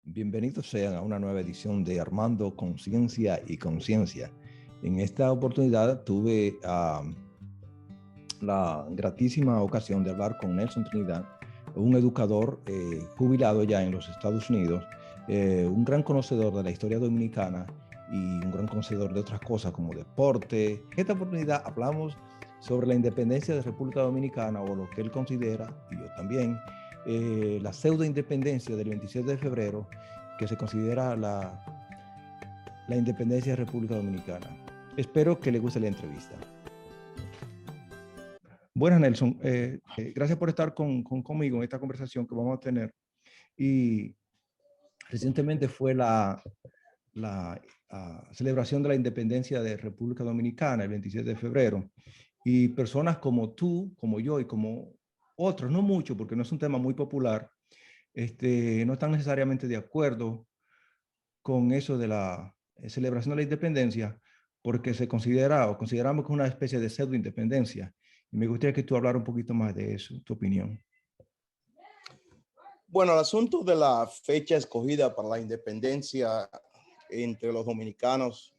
Bienvenidos sean a una nueva edición de Armando Conciencia y Conciencia. En esta oportunidad tuve la gratísima ocasión de hablar con Nelson Trinidad, un educador jubilado ya en los Estados Unidos, un gran conocedor de la historia dominicana y un gran conocedor de otras cosas como deporte. En esta oportunidad hablamos sobre la independencia de República Dominicana, o lo que él considera, y yo también, la pseudo independencia del 27 de febrero, que se considera la independencia de República Dominicana. Espero que le guste la entrevista. Buenas, Nelson. Gracias por estar conmigo en esta conversación que vamos a tener. Y recientemente fue la celebración de la independencia de República Dominicana, el 27 de febrero. Y personas como tú, como yo y como otros, no mucho, porque no es un tema muy popular, no están necesariamente de acuerdo con eso de la celebración de la independencia, porque se considera o consideramos que es una especie de pseudo independencia. Y me gustaría que tú hablaras un poquito más de eso, tu opinión. Bueno, el asunto de la fecha escogida para la independencia entre los dominicanos,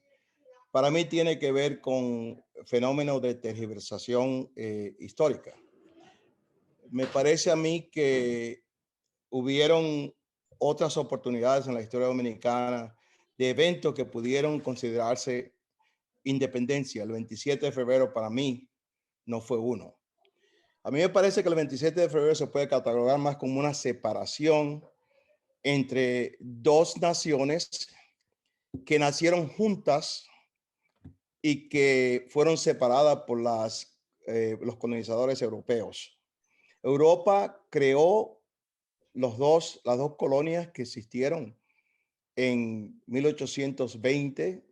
para mí tiene que ver con fenómenos de tergiversación histórica. Me parece a mí que hubieron otras oportunidades en la historia dominicana de eventos que pudieron considerarse independencia. El 27 de febrero para mí no fue uno. A mí me parece que el 27 de febrero se puede catalogar más como una separación entre dos naciones que nacieron juntas y que fueron separadas por los colonizadores europeos. Europa creó las dos colonias que existieron en 1820,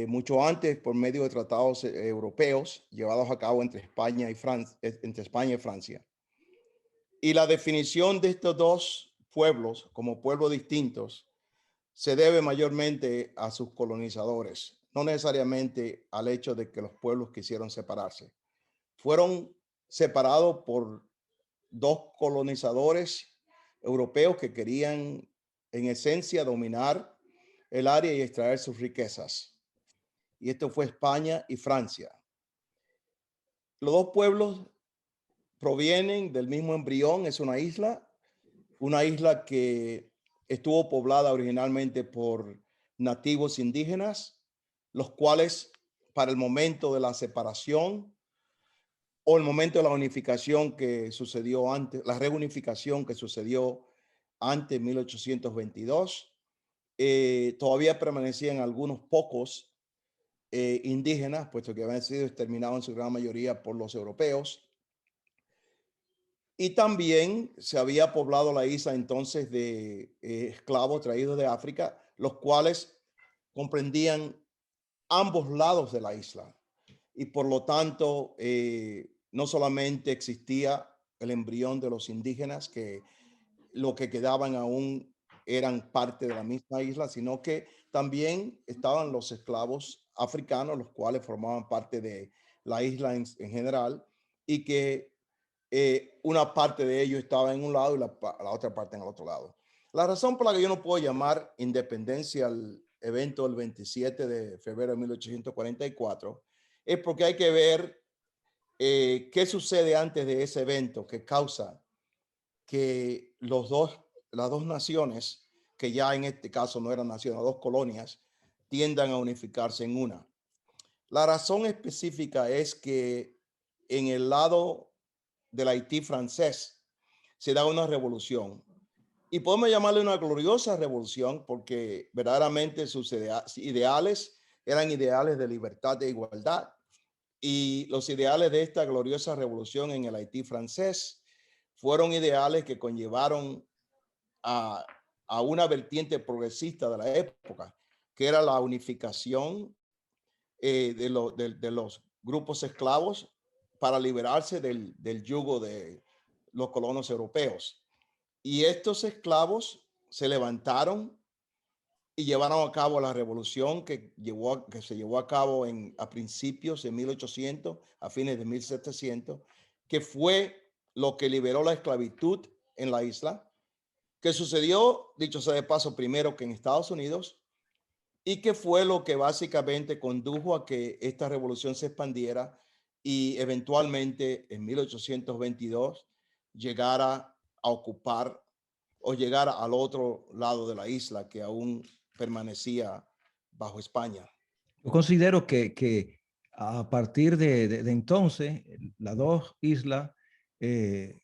mucho antes por medio de tratados europeos llevados a cabo entre España y Francia. Y la definición de estos dos pueblos como pueblos distintos se debe mayormente a sus colonizadores, no necesariamente al hecho de que los pueblos quisieron separarse. Fueron separados por dos colonizadores europeos que querían, en esencia, dominar el área y extraer sus riquezas. Y esto fue España y Francia. Los dos pueblos provienen del mismo embrión, es una isla que estuvo poblada originalmente por nativos indígenas, los cuales para el momento de la separación o el momento de la unificación que sucedió antes, la reunificación que sucedió antes de 1822, todavía permanecían algunos pocos indígenas, puesto que habían sido exterminados en su gran mayoría por los europeos. Y también se había poblado la isla entonces de esclavos traídos de África, los cuales comprendían ambos lados de la isla. Y por lo tanto, no solamente existía el embrión de los indígenas, que lo que quedaban aún eran parte de la misma isla, sino que también estaban los esclavos africanos, los cuales formaban parte de la isla en general, y que una parte de ellos estaba en un lado y la otra parte en el otro lado. La razón por la que yo no puedo llamar independencia al evento del 27 de febrero de 1844 es porque hay que ver qué sucede antes de ese evento que causa que las dos naciones, que ya en este caso no eran naciones, dos colonias, tiendan a unificarse en una. La razón específica es que en el lado del Haití francés se da una revolución. Y podemos llamarle una gloriosa revolución porque verdaderamente sus ideales eran ideales de libertad e igualdad. Y los ideales de esta gloriosa revolución en el Haití francés fueron ideales que conllevaron a, a una vertiente progresista de la época, que era la unificación de los grupos esclavos para liberarse del yugo de los colonos europeos. Y estos esclavos se levantaron y llevaron a cabo la revolución que se llevó a cabo a principios de 1800, a fines de 1700, que fue lo que liberó la esclavitud en la isla que sucedió, dicho sea de paso, primero que en Estados Unidos, y que fue lo que básicamente condujo a que esta revolución se expandiera y eventualmente en 1822 llegara a ocupar o llegara al otro lado de la isla que aún permanecía bajo España. Yo considero que a partir de entonces, las dos islas, eh,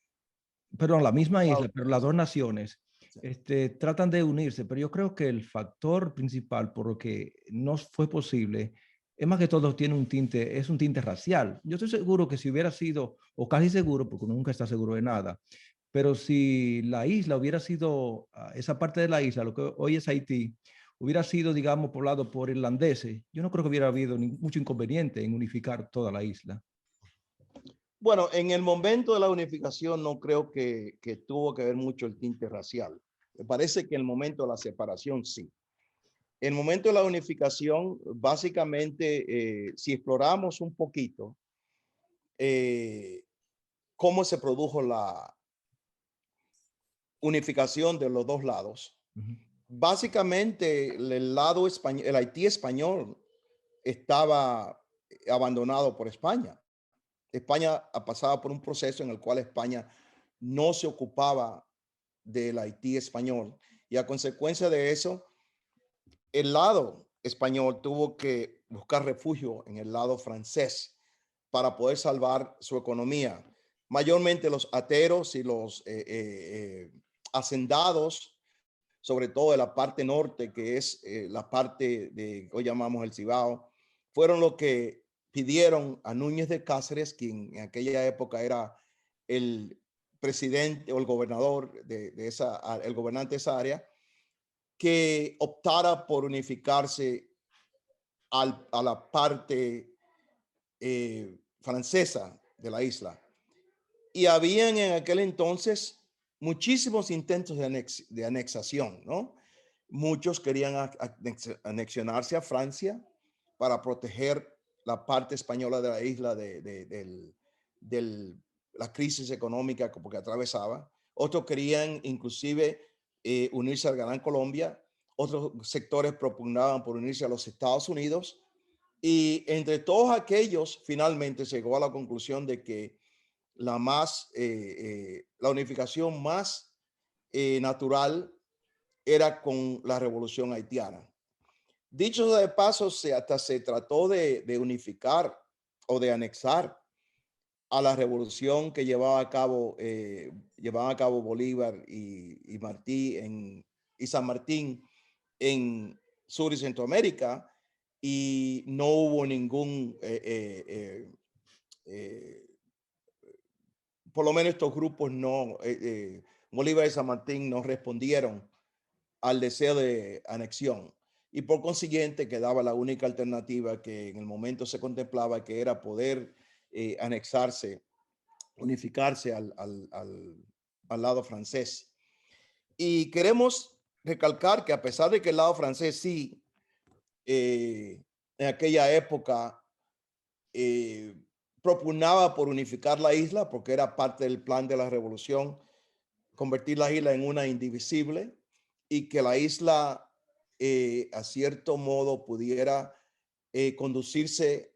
perdón, la misma isla, pero las dos naciones, tratan de unirse, pero yo creo que el factor principal por lo que no fue posible es más que todo tiene un tinte, es un tinte racial. Yo estoy seguro que si hubiera sido, o casi seguro, porque uno nunca está seguro de nada, pero si la isla hubiera sido, esa parte de la isla, lo que hoy es Haití, hubiera sido, digamos, poblado por irlandeses, yo no creo que hubiera habido mucho inconveniente en unificar toda la isla. Bueno, en el momento de la unificación no creo que tuvo que ver mucho el tinte racial. Me parece que en el momento de la separación sí. En el momento de la unificación, básicamente, si exploramos un poquito cómo se produjo la unificación de los dos lados, básicamente el lado español, el Haití español estaba abandonado por España. España pasaba por un proceso en el cual España no se ocupaba del Haití español y a consecuencia de eso, el lado español tuvo que buscar refugio en el lado francés para poder salvar su economía. Mayormente los ateros y los hacendados, sobre todo de la parte norte, que es la parte de hoy llamamos el Cibao, fueron los que pidieron a Núñez de Cáceres, quien en aquella época era el presidente o el gobernador de esa, el gobernante de esa área, que optara por unificarse a la parte francesa de la isla. Y habían en aquel entonces muchísimos intentos de anexación, ¿no? Muchos querían anexionarse a Francia para proteger la parte española de la isla de la crisis económica que atravesaba. Otros querían inclusive unirse al Gran Colombia. Otros sectores propugnaban por unirse a los Estados Unidos. Y entre todos aquellos, finalmente se llegó a la conclusión de que la unificación más natural era con la revolución haitiana. Dicho sea de paso, hasta se trató de unificar o de anexar a la revolución que llevaban a cabo Bolívar y Martí y San Martín en Sur y Centroamérica, y no hubo ningún, por lo menos estos grupos no, Bolívar y San Martín no respondieron al deseo de anexión. Y por consiguiente quedaba la única alternativa que en el momento se contemplaba, que era poder anexarse, unificarse al lado francés. Y queremos recalcar que a pesar de que el lado francés sí, en aquella época propugnaba por unificar la isla, porque era parte del plan de la revolución, convertir la isla en una indivisible y que la isla a cierto modo pudiera conducirse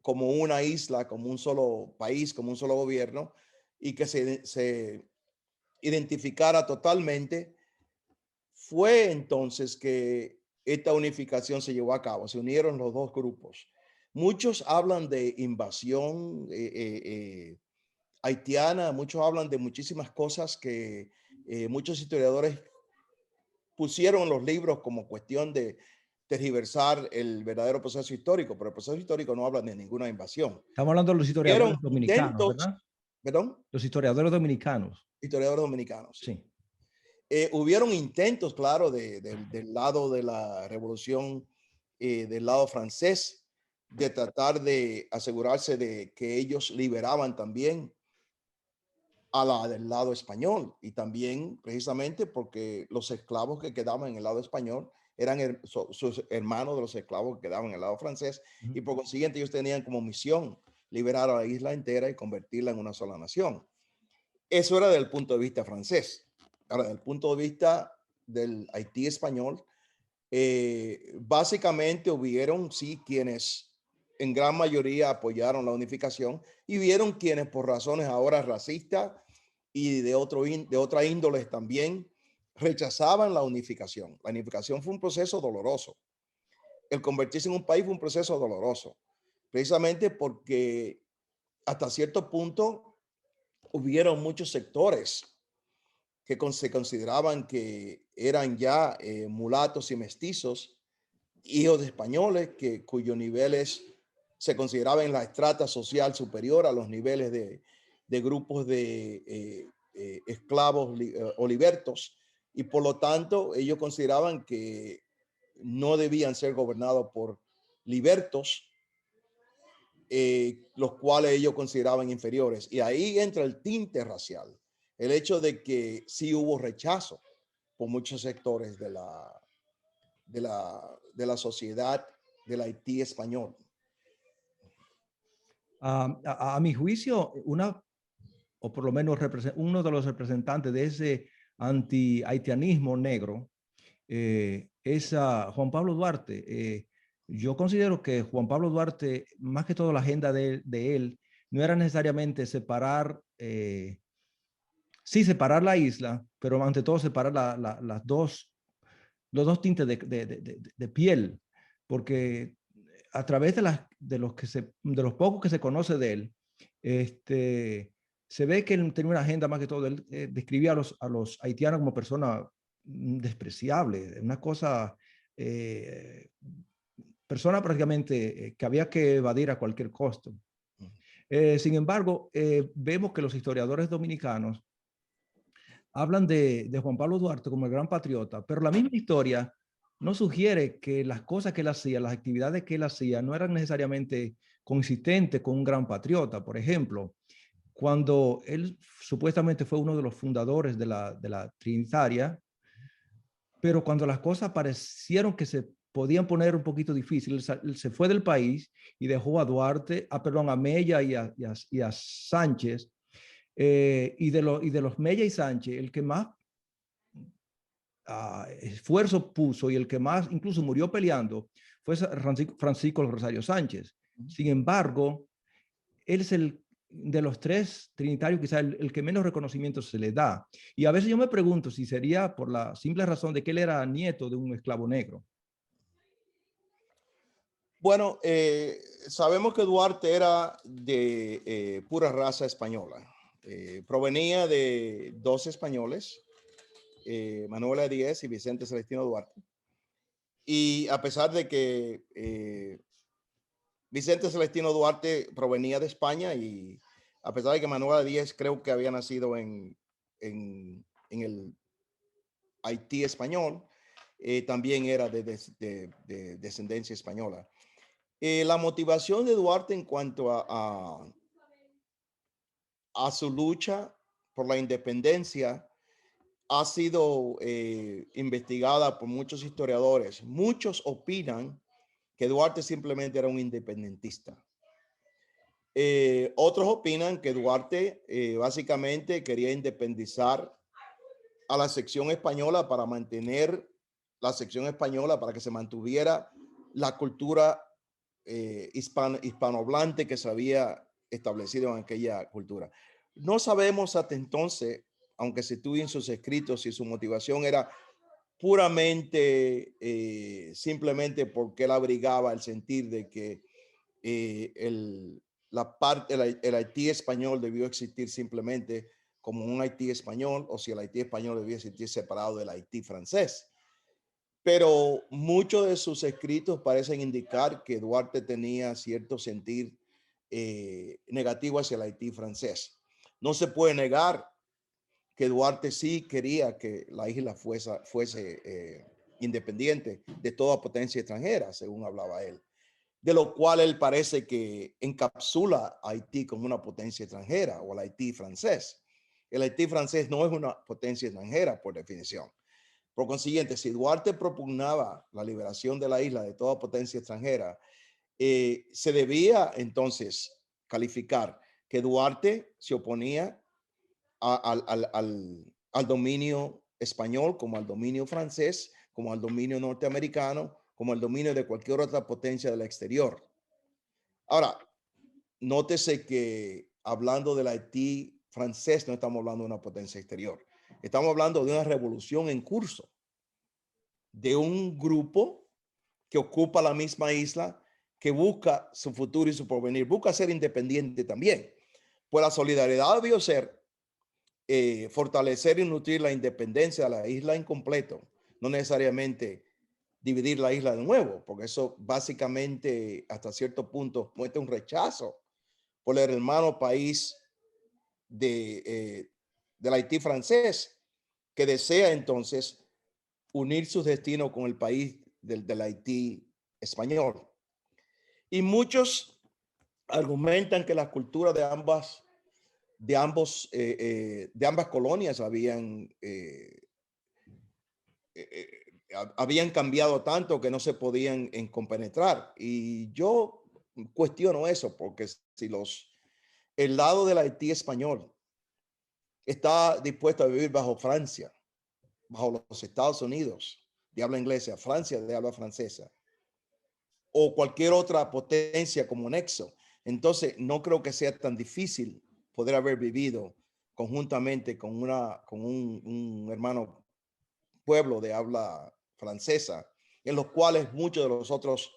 como una isla, como un solo país, como un solo gobierno, y que se identificara totalmente. Fue entonces que esta unificación se llevó a cabo, se unieron los dos grupos. Muchos hablan de invasión haitiana, muchos hablan de muchísimas cosas que muchos historiadores pusieron en los libros como cuestión de tergiversar el verdadero proceso histórico, pero el proceso histórico no habla de ninguna invasión. Estamos hablando de los Hubieron historiadores dominicanos, intentos, ¿verdad? perdón, Los historiadores dominicanos. historiadores dominicanos, sí. Sí. Hubieron intentos, claro, del lado de la revolución, del lado francés, de tratar de asegurarse de que ellos liberaban también a la del lado español, y también precisamente porque los esclavos que quedaban en el lado español eran sus hermanos de los esclavos que quedaban en el lado francés, y por consiguiente ellos tenían como misión liberar a la isla entera y convertirla en una sola nación. Eso era desde el punto de vista francés. Ahora, desde el punto de vista del Haití español, básicamente hubieron, sí, quienes en gran mayoría apoyaron la unificación y vieron quienes por razones ahora racistas y de otra índole también rechazaban la unificación. La unificación fue un proceso doloroso. El convertirse en un país fue un proceso doloroso, precisamente porque hasta cierto punto hubieron muchos sectores que se consideraban que eran ya mulatos y mestizos, hijos de españoles, cuyos niveles se consideraban en la estrata social superior a los niveles de grupos de esclavos o libertos, y por lo tanto ellos consideraban que no debían ser gobernados por libertos, los cuales ellos consideraban inferiores. Y ahí entra el tinte racial, el hecho de que sí hubo rechazo por muchos sectores de la sociedad del Haití español. A mi juicio, o por lo menos uno de los representantes de ese anti-haitianismo negro es Juan Pablo Duarte. Yo considero que Juan Pablo Duarte, más que todo la agenda de él, no era necesariamente separar, sí, separar la isla, pero ante todo separar los dos tintes de piel, porque a través de los pocos que se conoce de él, se ve que él tenía una agenda más que todo. Él describía a los haitianos como personas despreciables, una cosa, persona prácticamente que había que evadir a cualquier costo. Sin embargo, vemos que los historiadores dominicanos hablan de Juan Pablo Duarte como el gran patriota, pero la misma historia no sugiere que las cosas que él hacía, las actividades que él hacía, no eran necesariamente consistentes con un gran patriota. Por ejemplo, cuando él supuestamente fue uno de los fundadores de la Trinitaria, pero cuando las cosas parecieron que se podían poner un poquito difíciles, él se fue del país y dejó a Duarte, perdón, a Mella y a Sánchez. Y de los Mella y Sánchez, el que más esfuerzo puso y el que más incluso murió peleando fue Francisco Rosario Sánchez. Sin embargo, él es el de los tres trinitarios quizá el que menos reconocimiento se le da. Y a veces yo me pregunto si sería por la simple razón de que él era nieto de un esclavo negro. Bueno, sabemos que Duarte era de pura raza española. Provenía de dos españoles, Manuela Díez y Vicente Celestino Duarte. Y a pesar de que Vicente Celestino Duarte provenía de España, y a pesar de que Manuela Díez creo que había nacido en el Haití español, también era de descendencia española. La motivación de Duarte en cuanto a su lucha por la independencia ha sido investigada por muchos historiadores. Muchos opinan que Duarte simplemente era un independentista. Otros opinan que Duarte básicamente quería independizar a la sección española para mantener la sección española, para que se mantuviera la cultura hispanohablante que se había establecido en aquella cultura. No sabemos hasta entonces, aunque se estudien sus escritos, si su motivación era puramente, simplemente porque él abrigaba el sentir de que el Haití español debió existir simplemente como un Haití español, o si el Haití español debía existir separado del Haití francés. Pero muchos de sus escritos parecen indicar que Duarte tenía cierto sentir negativo hacia el Haití francés. No se puede negar que Duarte sí quería que la isla fuese independiente de toda potencia extranjera, según hablaba él, de lo cual él parece que encapsula a Haití como una potencia extranjera, o el Haití francés. El Haití francés no es una potencia extranjera por definición. Por consiguiente, si Duarte propugnaba la liberación de la isla de toda potencia extranjera, se debía entonces calificar que Duarte se oponía a al dominio español, como al dominio francés, como al dominio norteamericano, como al dominio de cualquier otra potencia del exterior. Ahora, nótese que hablando del Haití francés, no estamos hablando de una potencia exterior. Estamos hablando de una revolución en curso, de un grupo que ocupa la misma isla, que busca su futuro y su porvenir, busca ser independiente también. Pues la solidaridad debió ser fortalecer y nutrir la independencia de la isla en completo, no necesariamente dividir la isla de nuevo, porque eso básicamente hasta cierto punto muestra un rechazo por el hermano país del Haití francés, que desea entonces unir sus destinos con el país del Haití español. Y muchos argumentan que las culturas de ambas colonias habían cambiado tanto que no se podían compenetrar. Y yo cuestiono eso, porque si el lado del Haití español está dispuesto a vivir bajo Francia, bajo los Estados Unidos de habla inglesa, Francia de habla francesa, o cualquier otra potencia como nexo, entonces no creo que sea tan difícil poder haber vivido conjuntamente con un hermano pueblo de habla francesa, en los cuales muchos de las otras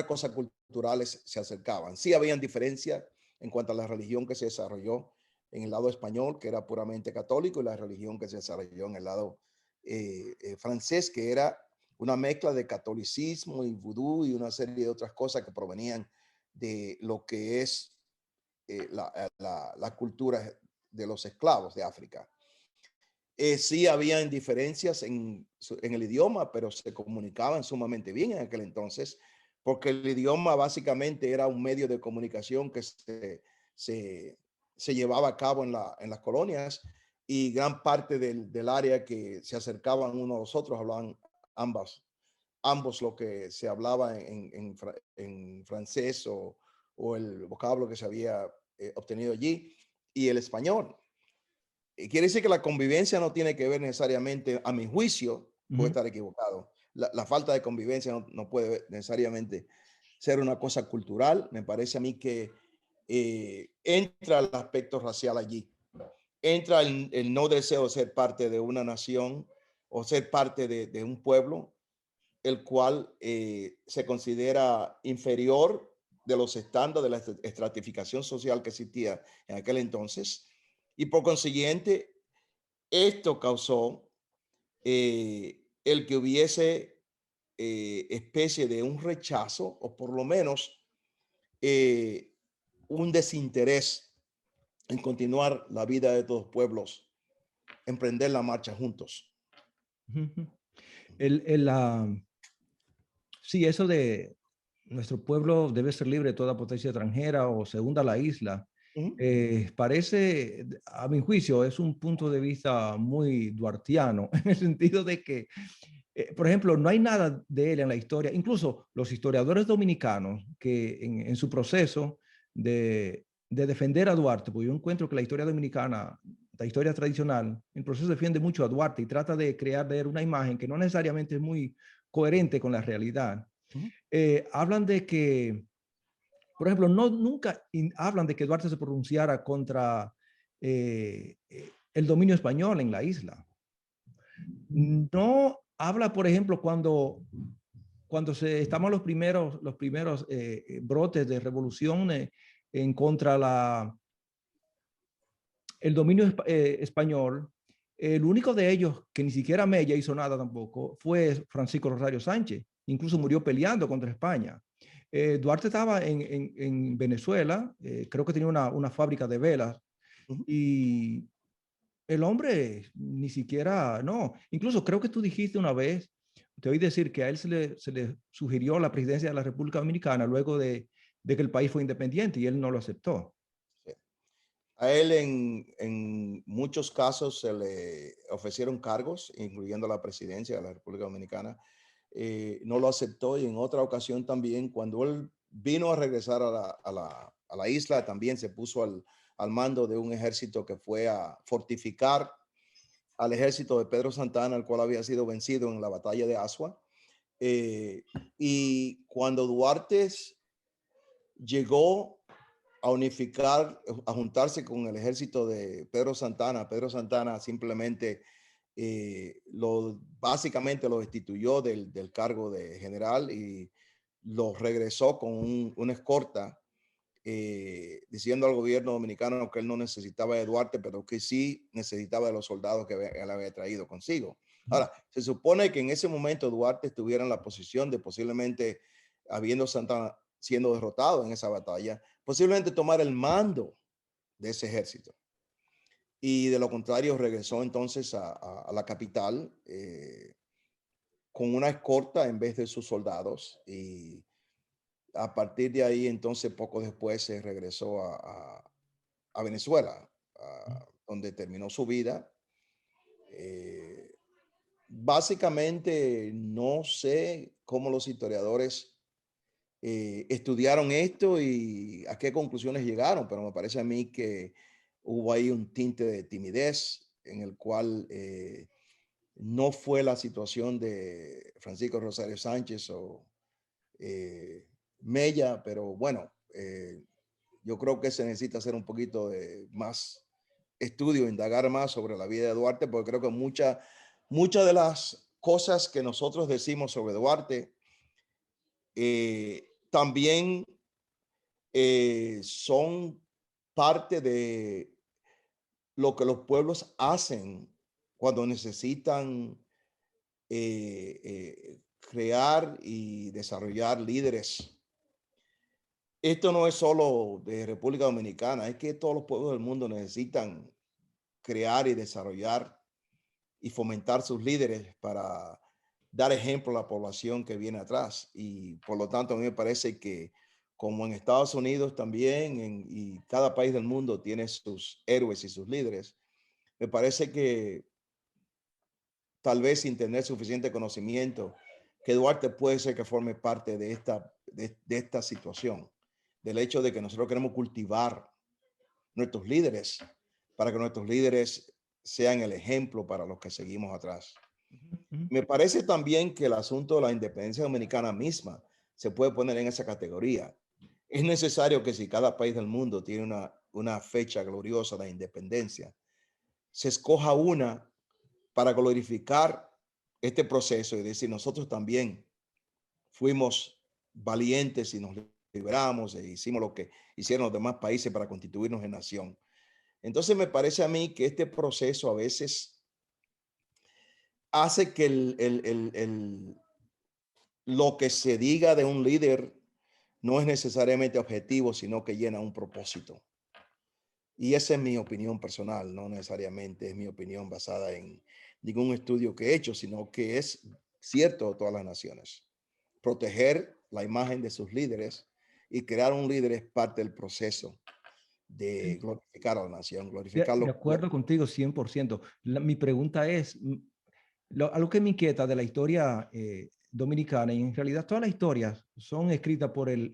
cosas culturales se acercaban. Sí habían diferencias en cuanto a la religión que se desarrolló en el lado español, que era puramente católico, y la religión que se desarrolló en el lado francés, que era una mezcla de catolicismo y vudú y una serie de otras cosas que provenían de lo que es la cultura de los esclavos de África. Sí habían diferencias en el idioma, pero se comunicaban sumamente bien en aquel entonces, porque el idioma básicamente era un medio de comunicación que se llevaba a cabo en las colonias, y gran parte del área que se acercaban unos a los otros hablaban ambos lo que se hablaba en francés o el vocablo que se había obtenido allí, y el español. Quiere decir que la convivencia no tiene que ver necesariamente, a mi juicio, puede estar equivocado. La falta de convivencia no puede necesariamente ser una cosa cultural. Me parece a mí que entra el aspecto racial allí. Entra el no deseo de ser parte de una nación o ser parte de un pueblo, el cual se considera inferior de los estándares de la estratificación social que existía en aquel entonces. Y por consiguiente, esto causó el que hubiese especie de un rechazo, o por lo menos eh, un desinterés en continuar la vida de todos los pueblos, emprender la marcha juntos. El, el, la, sí, eso de nuestro pueblo debe ser libre de toda potencia extranjera o se hunda la isla, parece, a mi juicio, es un punto de vista muy duartiano, en el sentido de que, por ejemplo, no hay nada de él en la historia, incluso los historiadores dominicanos que en su proceso de defender a Duarte, porque yo encuentro que la historia dominicana, la historia tradicional, el proceso defiende mucho a Duarte y trata de crear de él una imagen que no necesariamente es muy coherente con la realidad. Hablan de que, por ejemplo, nunca hablan de que Duarte se pronunciara contra el dominio español en la isla. No habla, por ejemplo, cuando estaban los primeros brotes de revolución en contra el dominio español. El único de ellos que ni siquiera Mella hizo nada tampoco fue Francisco Rosario Sánchez. Incluso murió peleando contra España. Duarte estaba en Venezuela, creo que tenía una fábrica de velas, y el hombre ni siquiera, no, incluso creo que tú dijiste una vez, te oí decir que a él se le sugirió la presidencia de la República Dominicana luego de que el país fue independiente y él no lo aceptó. A él en muchos casos se le ofrecieron cargos, incluyendo la presidencia de la República Dominicana. No lo aceptó, y en otra ocasión también, cuando él vino a regresar a la isla, también se puso al mando de un ejército que fue a fortificar al ejército de Pedro Santa Anna, el cual había sido vencido en la batalla de Asua. Y cuando Duarte llegó a unificar, a juntarse con el ejército de Pedro Santana simplemente básicamente lo destituyó del cargo de general y lo regresó con una escorta, diciendo al gobierno dominicano que él no necesitaba de Duarte, pero que sí necesitaba de los soldados que él había traído consigo. Ahora, se supone que en ese momento Duarte estuviera en la posición de posiblemente, habiendo Santana siendo derrotado en esa batalla, posiblemente tomar el mando de ese ejército. Y de lo contrario, regresó entonces a la capital con una escorta en vez de sus soldados. Y a partir de ahí, entonces, poco después se regresó a Venezuela, donde terminó su vida. Básicamente, no sé cómo los historiadores estudiaron esto y a qué conclusiones llegaron, pero me parece a mí que hubo ahí un tinte de timidez en el cual no fue la situación de Francisco Rosario Sánchez o Mella, pero bueno, yo creo que se necesita hacer un poquito de más estudio, indagar más sobre la vida de Duarte, porque creo que muchas de las cosas que nosotros decimos sobre Duarte también son parte de lo que los pueblos hacen cuando necesitan crear y desarrollar líderes. Esto no es solo de República Dominicana, es que todos los pueblos del mundo necesitan crear y desarrollar y fomentar sus líderes para dar ejemplo a la población que viene atrás. Y por lo tanto, a mí me parece que como en Estados Unidos también, y cada país del mundo tiene sus héroes y sus líderes, me parece que tal vez sin tener suficiente conocimiento, que Duarte puede ser que forme parte de esta situación, del hecho de que nosotros queremos cultivar nuestros líderes para que nuestros líderes sean el ejemplo para los que seguimos atrás. Me parece también que el asunto de la independencia dominicana misma se puede poner en esa categoría. Es necesario que si cada país del mundo tiene una fecha gloriosa de independencia, se escoja una para glorificar este proceso y decir, nosotros también fuimos valientes y nos liberamos e hicimos lo que hicieron los demás países para constituirnos en nación. Entonces me parece a mí que este proceso a veces hace que lo que se diga de un líder no es necesariamente objetivo, sino que llena un propósito. Y esa es mi opinión personal, no necesariamente es mi opinión basada en ningún estudio que he hecho, sino que es cierto de todas las naciones. Proteger la imagen de sus líderes y crear un líder es parte del proceso de glorificar a la nación, glorificarlo. De acuerdo contigo 100%. Mi pregunta es, algo que me inquieta de la historia dominicana, y en realidad todas las historias son escritas por el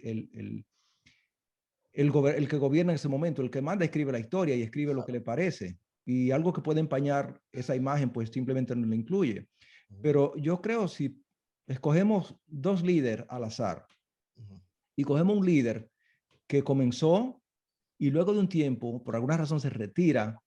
que gobierna en ese momento, el que manda escribe la historia y escribe lo que le parece. Y algo que puede empañar esa imagen, pues simplemente no lo incluye. Pero yo creo si escogemos dos líderes al azar y cogemos un líder que comenzó y luego de un tiempo, por alguna razón, se retira,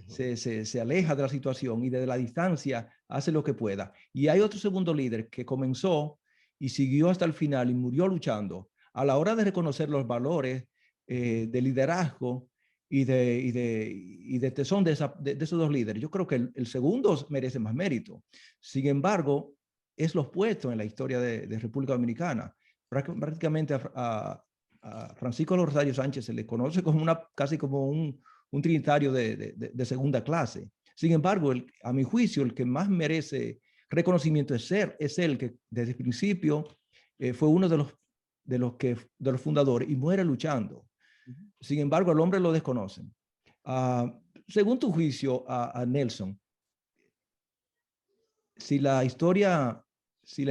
se aleja de la situación y desde la distancia hace lo que pueda. Y hay otro segundo líder que comenzó y siguió hasta el final y murió luchando. A la hora de reconocer los valores de liderazgo y de tesón de esos dos líderes, yo creo que el segundo merece más mérito. Sin embargo, es lo opuesto en la historia de República Dominicana. Prácticamente a Francisco Rosario Sánchez se le conoce como casi como un trinitario de segunda clase. Sin embargo, a mi juicio, el que más merece reconocimiento es él que desde el principio fue uno de los fundadores y muere luchando. Sin embargo, al hombre lo desconocen. Según tu juicio, a Nelson, si la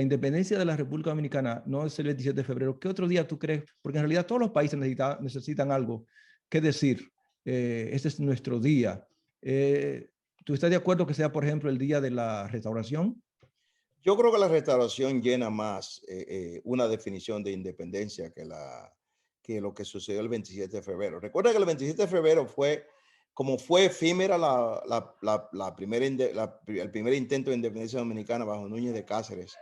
independencia de la República Dominicana no es el 27 de febrero, ¿qué otro día tú crees? Porque en realidad todos los países necesitan algo que decir. Este es nuestro día. ¿Tú estás de acuerdo que sea, por ejemplo, el día de la restauración? Yo creo que la restauración llena más una definición de independencia que lo que sucedió el 27 de febrero. Recuerda que el 27 de febrero fue, como fue efímera el primer intento de independencia dominicana bajo Núñez de Cáceres.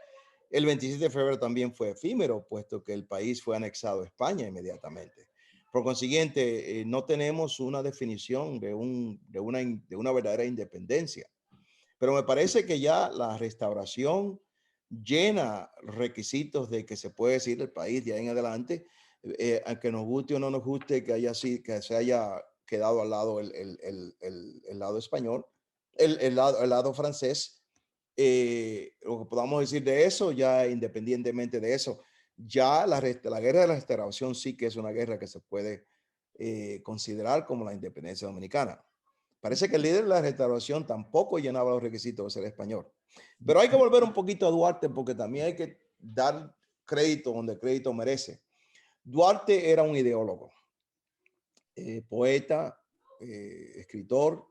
El 27 de febrero también fue efímero, puesto que el país fue anexado a España inmediatamente. Por consiguiente, no tenemos una definición de una verdadera independencia. Pero me parece que ya la restauración llena requisitos de que se puede decir el país de ahí en adelante, aunque nos guste o no nos guste que que se haya quedado al lado el lado español, el lado francés. Lo que podamos decir de eso, ya independientemente de eso, ya la guerra de la restauración sí que es una guerra que se puede considerar como la independencia dominicana. Parece que el líder de la restauración tampoco llenaba los requisitos de ser español. Pero hay que volver un poquito a Duarte porque también hay que dar crédito donde crédito merece. Duarte era un ideólogo, poeta, escritor,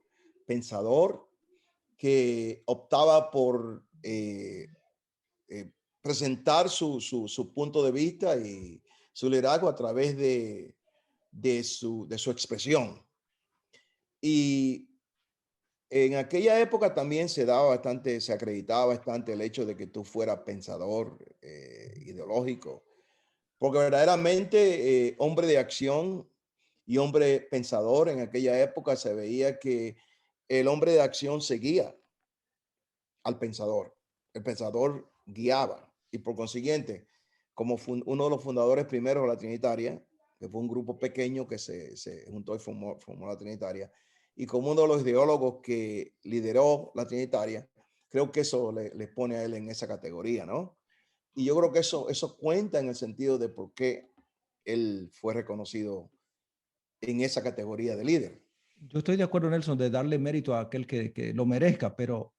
pensador, que optaba por presentar su punto de vista y su liderazgo a través de su expresión. Y en aquella época también se daba bastante, se acreditaba bastante el hecho de que tú fueras pensador ideológico, porque verdaderamente hombre de acción y hombre pensador en aquella época se veía que el hombre de acción seguía al pensador, el pensador guiaba y por consiguiente, como uno de los fundadores primeros de la Trinitaria, que fue un grupo pequeño que se juntó y formó la Trinitaria, y como uno de los ideólogos que lideró la Trinitaria, creo que eso le pone a él en esa categoría, ¿no? Y yo creo que eso cuenta en el sentido de por qué él fue reconocido en esa categoría de líder. Yo estoy de acuerdo, Nelson, de darle mérito a aquel que lo merezca, pero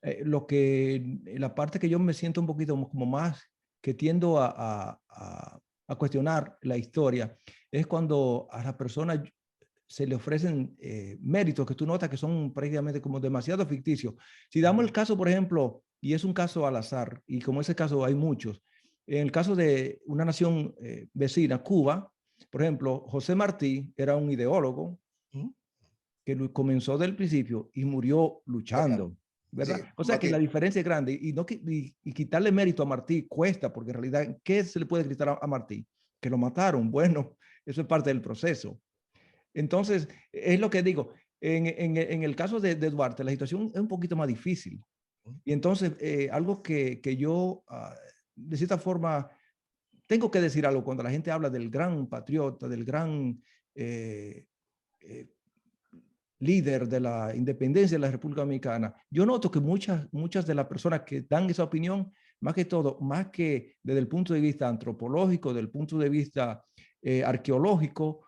la parte que yo me siento un poquito como más que tiendo a cuestionar la historia es cuando a la persona se le ofrecen méritos que tú notas que son prácticamente como demasiado ficticios. Si damos el caso, por ejemplo, y es un caso al azar, y como ese caso hay muchos, en el caso de una nación vecina, Cuba, por ejemplo, José Martí era un ideólogo que comenzó del principio y murió luchando, Sí, ¿verdad? O sea que la Martín. diferencia es grande y, no, y quitarle mérito a Martí cuesta, porque en realidad, ¿qué se le puede quitar a Martí? Que lo mataron. Bueno, eso es parte del proceso. Entonces, es lo que digo. En el caso de Duarte, la situación es un poquito más difícil. Y entonces, algo que yo, de cierta forma, tengo que decir algo cuando la gente habla del gran patriota, del gran eh, eh, líder de la independencia de la República Dominicana, yo noto que muchas de las personas que dan esa opinión, más que todo, más que desde el punto de vista antropológico, desde el punto de vista arqueológico,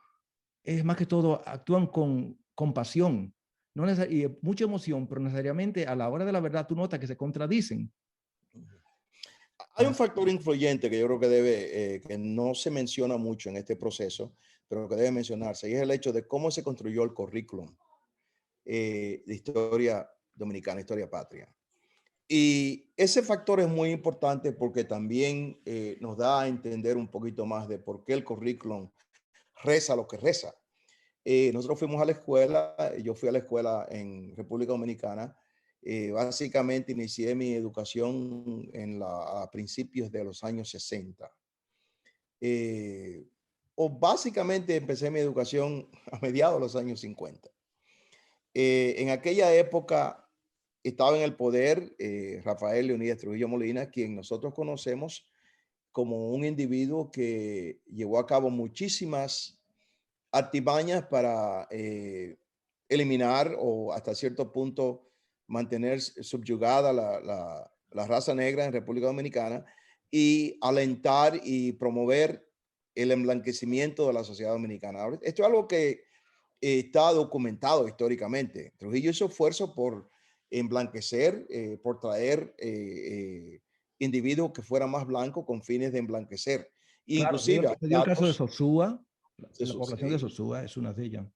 es más que todo actúan con compasión, no y mucha emoción, pero necesariamente a la hora de la verdad tú notas que se contradicen. Hay un factor influyente que yo creo que que no se menciona mucho en este proceso, pero que debe mencionarse, y es el hecho de cómo se construyó el currículum de historia dominicana, historia patria. Y ese factor es muy importante porque también nos da a entender un poquito más de por qué el currículum reza lo que reza. Nosotros fuimos a la escuela, yo fui a la escuela en República Dominicana. Básicamente inicié mi educación a principios de los años 60. O básicamente empecé mi educación a mediados de los años 50. En aquella época estaba en el poder Rafael Leonidas Trujillo Molina, quien nosotros conocemos como un individuo que llevó a cabo muchísimas artimañas para eliminar o hasta cierto punto mantener subyugada la raza negra en República Dominicana y alentar y promover el emblanquecimiento de la sociedad dominicana. Esto es algo que está documentado históricamente. Trujillo hizo esfuerzo por emblanquecer, por traer individuos que fueran más blancos con fines de emblanquecer. Claro, Inclusive hay se dio el caso de datos Sosúa, de la eso, población de sí. Sosúa es una de ellas.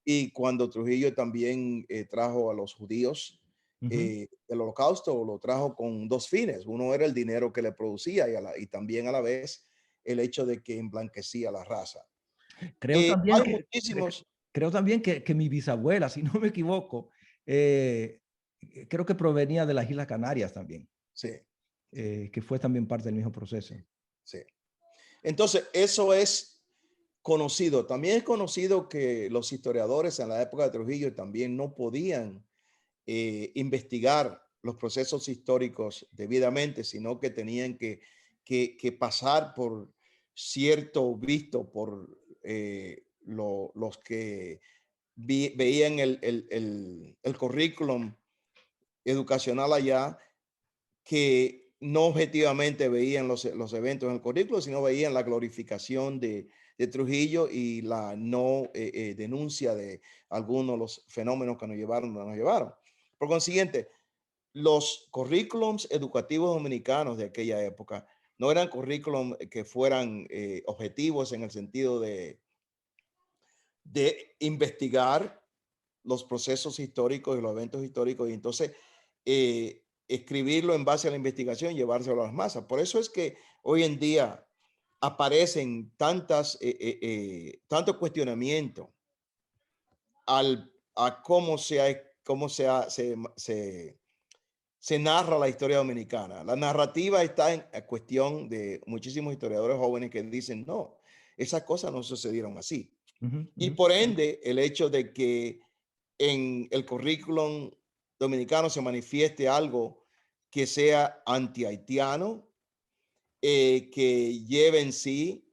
Y cuando Trujillo también trajo a los judíos el holocausto, lo trajo con dos fines. Uno era el dinero que le producía y también a la vez el hecho de que emblanquecía la raza. Creo también Hay que, muchísimos, creo también que mi bisabuela, si no me equivoco, eh, creo que provenía de las Islas Canarias también, sí, que fue también parte del mismo proceso. sí. Entonces, eso es conocido. También es conocido que los historiadores en la época de Trujillo también no podían investigar los procesos históricos debidamente, sino que tenían que pasar por cierto visto por los que veían el currículum educacional allá, que no objetivamente veían los eventos en el currículo, sino veían la glorificación de Trujillo y la no denuncia de algunos de los fenómenos que nos llevaron donde nos llevaron. Por consiguiente, los currículums educativos dominicanos de aquella época no eran currículums que fueran objetivos en el sentido de investigar los procesos históricos y los eventos históricos y entonces escribirlo en base a la investigación y llevárselo a las masas. Por eso es que hoy en día aparecen tanto cuestionamiento a se narra la historia dominicana. La narrativa está en cuestión de muchísimos historiadores jóvenes que dicen, no, esas cosas no sucedieron así. Ujú, Y ujú. por ende, el hecho de que en el currículum dominicano se manifieste algo que sea anti-haitiano, que lleve en sí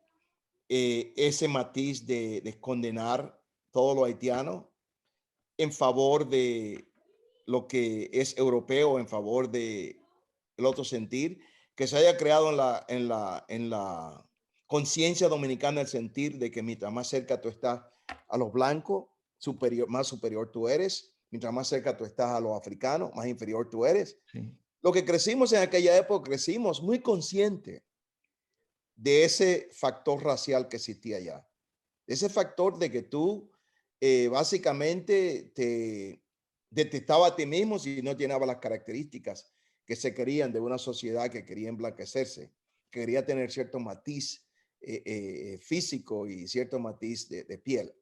ese matiz de condenar todo lo haitiano en favor de lo que es europeo, en favor de el otro sentir, que se haya creado en la conciencia dominicana el sentir de que mientras más cerca tú estás a los blancos, más superior tú eres, mientras más cerca tú estás a los africanos, más inferior tú eres. Sí. Lo que crecimos en aquella época, crecimos muy consciente de ese factor racial que existía allá, ese factor de que tú básicamente te detestaba a ti mismo si no llenaba las características que se querían de una sociedad que quería emblanquecerse, que quería tener cierto matiz físico y cierto matiz de piel.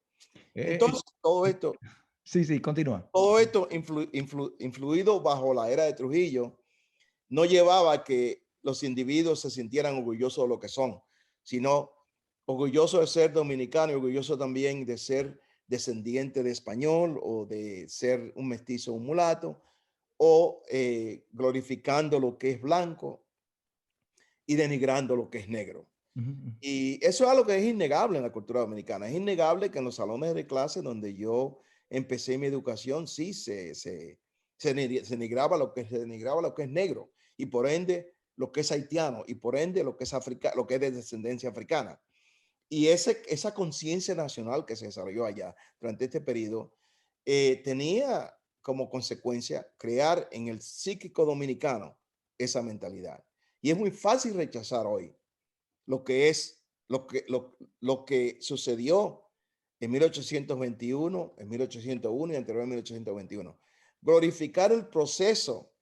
Eh, Entonces, todo eh, esto, sí, sí, continúa. todo esto influido bajo la era de Trujillo, no llevaba a que los individuos se sintieran orgullosos de lo que son, sino orgullosos de ser dominicano y orgulloso también de ser descendiente de español o de ser un mestizo, un mulato, o glorificando lo que es blanco y denigrando lo que es negro. Ujú, ujú. Y eso es algo que es innegable en la cultura dominicana. Es innegable que en los salones de clase donde yo empecé mi educación, sí se denigraba lo que es negro y por ende lo que es haitiano y por ende lo que es lo que es de descendencia africana. Y esa conciencia nacional que se desarrolló allá durante este periodo tenía como consecuencia crear en el psíquico dominicano esa mentalidad. Y es muy fácil rechazar hoy lo que es lo que sucedió en 1821, en 1801 y anterior a 1821. Glorificar el proceso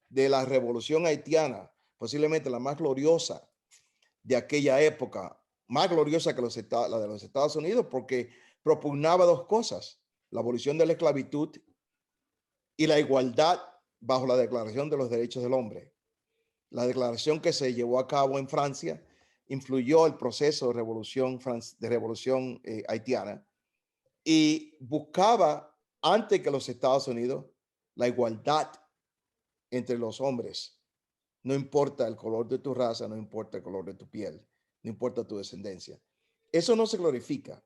de la revolución haitiana, posiblemente la más gloriosa de aquella época, más gloriosa que la de los Estados Unidos, porque propugnaba dos cosas, la abolición de la esclavitud y la igualdad bajo la Declaración de los Derechos del Hombre. La declaración que se llevó a cabo en Francia influyó el proceso de revolución haitiana y buscaba, antes que los Estados Unidos, la igualdad entre los hombres. No importa el color de tu raza, no importa el color de tu piel, no importa tu descendencia. Eso no se glorifica.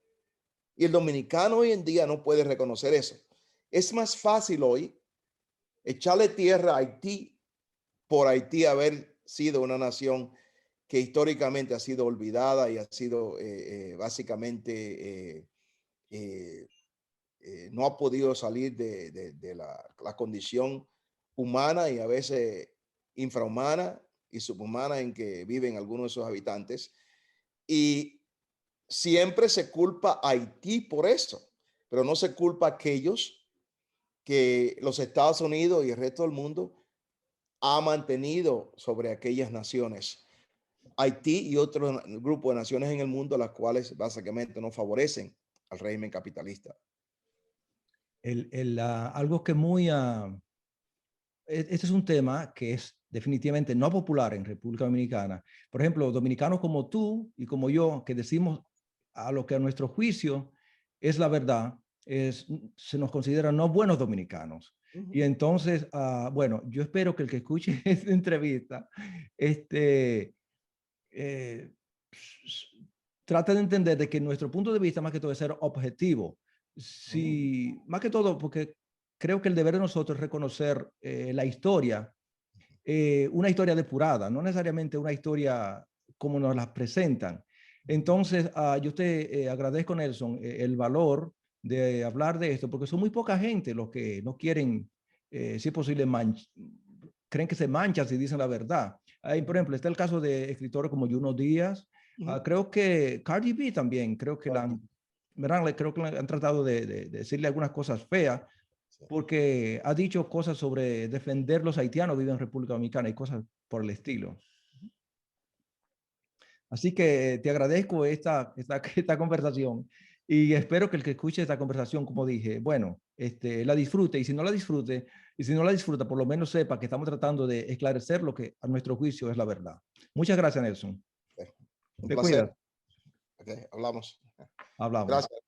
Y el dominicano hoy en día no puede reconocer eso. Es más fácil hoy echarle tierra a Haití por Haití haber sido una nación que históricamente ha sido olvidada y ha sido básicamente, no ha podido salir de la condición humana y a veces infrahumana y subhumana en que viven algunos de sus habitantes. Y siempre se culpa a Haití por eso. pero no se culpa a aquellos que los Estados Unidos y el resto del mundo ha mantenido sobre aquellas naciones. Haití y otro grupo de naciones en el mundo, las cuales básicamente no favorecen al régimen capitalista. Algo que muy... este es un tema que es definitivamente no popular en República Dominicana. Por ejemplo, dominicanos como tú y como yo, que decimos a lo que a nuestro juicio es la verdad, se nos considera no buenos dominicanos. Y entonces, bueno, yo espero que el que escuche esta entrevista trate de entender de que nuestro punto de vista, más que todo, es ser objetivo. Si, más que todo, porque creo que el deber de nosotros es reconocer la historia, una historia depurada, no necesariamente una historia como nos la presentan. Entonces, yo te agradezco, Nelson, el valor de hablar de esto, porque son muy poca gente los que no quieren, si es posible, creen que se manchan si dicen la verdad. Por ejemplo, está el caso de escritores como Junot Díaz. Creo que Cardi B también, creo que creo que han tratado de decirle algunas cosas feas, porque ha dicho cosas sobre defender los haitianos que viven en República Dominicana y cosas por el estilo. Así que te agradezco esta conversación y espero que el que escuche esta conversación, como dije, bueno, la disfrute, y si no la disfrute, y si no la disfruta, por lo menos sepa que estamos tratando de esclarecer lo que a nuestro juicio es la verdad. Muchas gracias, Nelson. Un Te placer. cuidas. Okay, hablamos. Hablamos. Gracias.